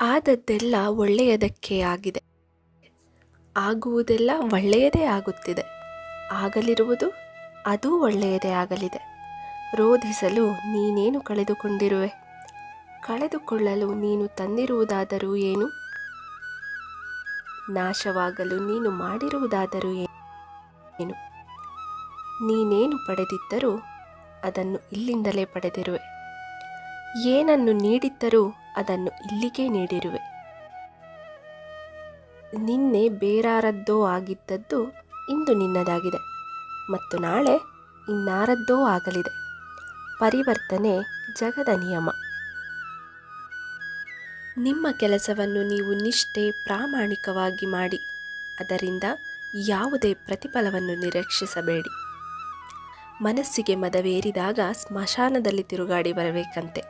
ಆದದ್ದೆಲ್ಲ ಒಳ್ಳೆಯದಕ್ಕೆ ಆಗಿದೆ, ಆಗುವುದೆಲ್ಲ ಒಳ್ಳೆಯದೇ ಆಗುತ್ತಿದೆ, ಆಗಲಿರುವುದು ಅದೂ ಒಳ್ಳೆಯದೇ ಆಗಲಿದೆ. ರೋಧಿಸಲು ನೀನೇನು ಕಳೆದುಕೊಂಡಿರುವೆ? ಕಳೆದುಕೊಳ್ಳಲು ನೀನು ತಂದಿರುವುದಾದರೂ ಏನು? ನಾಶವಾಗಲು ನೀನು ಮಾಡಿರುವುದಾದರೂ ಏನು? ನೀನೇನು ಪಡೆದಿದ್ದರೂ ಅದನ್ನು ಇಲ್ಲಿಂದಲೇ ಪಡೆದಿರುವೆ, ಏನನ್ನು ನೀಡಿದ್ದರೂ ಅದನ್ನು ಇಲ್ಲಿಗೇ ನೀಡಿರುವೆ. ನಿನ್ನೆ ಬೇರಾರದ್ದೋ ಆಗಿದ್ದದ್ದು ಇಂದು ನಿನ್ನದಾಗಿದೆ ಮತ್ತು ನಾಳೆ ಇನ್ನಾರದ್ದೋ ಆಗಲಿದೆ. ಪರಿವರ್ತನೆ ಜಗದ ನಿಯಮ. ನಿಮ್ಮ ಕೆಲಸವನ್ನು ನೀವು ನಿಷ್ಠೆ ಪ್ರಾಮಾಣಿಕವಾಗಿ ಮಾಡಿ, ಅದರಿಂದ ಯಾವುದೇ ಪ್ರತಿಫಲವನ್ನು ನಿರೀಕ್ಷಿಸಬೇಡಿ. ಮನಸ್ಸಿಗೆ ಮದವೇರಿದಾಗ ಸ್ಮಶಾನದಲ್ಲಿ ತಿರುಗಾಡಿ ಬರಬೇಕಂತೆ,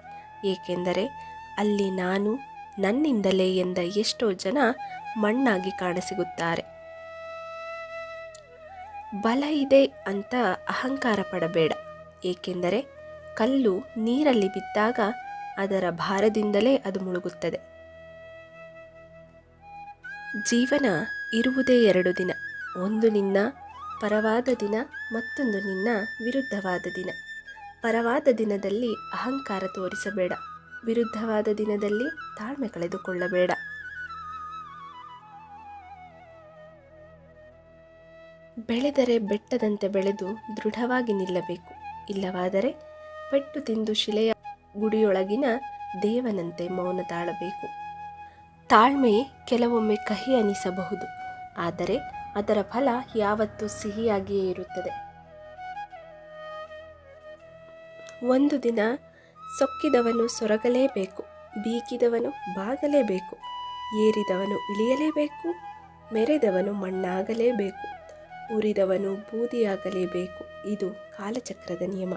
ಏಕೆಂದರೆ ಅಲ್ಲಿ ನಾನು ನನ್ನಿಂದಲೇ ಎಂದ ಎಷ್ಟೋ ಜನ ಮಣ್ಣಾಗಿ ಕಾಣಸಿಗುತ್ತಾರೆ. ಬಲ ಇದೆ ಅಂತ ಅಹಂಕಾರ ಪಡಬೇಡ, ಏಕೆಂದರೆ ಕಲ್ಲು ನೀರಲ್ಲಿ ಬಿದ್ದಾಗ ಅದರ ಭಾರದಿಂದಲೇ ಅದು ಮುಳುಗುತ್ತದೆ. ಜೀವನ ಇರುವುದೇ 2 ದಿನ, ಒಂದು ನಿನ್ನ ಪರವಾದ ದಿನ, ಮತ್ತೊಂದು ನಿನ್ನ ವಿರುದ್ಧವಾದ ದಿನ. ಪರವಾದ ದಿನದಲ್ಲಿ ಅಹಂಕಾರ ತೋರಿಸಬೇಡ, ವಿರುದ್ಧವಾದ ದಿನದಲ್ಲಿ ತಾಳ್ಮೆ ಕಳೆದುಕೊಳ್ಳಬೇಡ. ಬೆಳೆದರೆ ಬೆಟ್ಟದಂತೆ ಬೆಳೆದು ದೃಢವಾಗಿ ನಿಲ್ಲಬೇಕು, ಇಲ್ಲವಾದರೆ ಪೆಟ್ಟು ತಿಂದು ಶಿಲೆಯ ಗುಡಿಯೊಳಗಿನ ದೇವನಂತೆ ಮೌನ ತಾಳಬೇಕು. ತಾಳ್ಮೆ ಕೆಲವೊಮ್ಮೆ ಕಹಿ ಅನಿಸಬಹುದು, ಆದರೆ ಅದರ ಫಲ ಯಾವತ್ತೂ ಸಿಹಿಯಾಗಿಯೇ ಇರುತ್ತದೆ. ಒಂದು ದಿನ ಸೊಕ್ಕಿದವನು ಸೊರಗಲೇಬೇಕು, ಬೀಗಿದವನು ಬಾಗಲೇಬೇಕು, ಏರಿದವನು ಇಳಿಯಲೇಬೇಕು, ಮೆರೆದವನು ಮಣ್ಣಾಗಲೇಬೇಕು, ಉರಿದವನು ಬೂದಿಯಾಗಲೇಬೇಕು. ಇದು ಕಾಲಚಕ್ರದ ನಿಯಮ.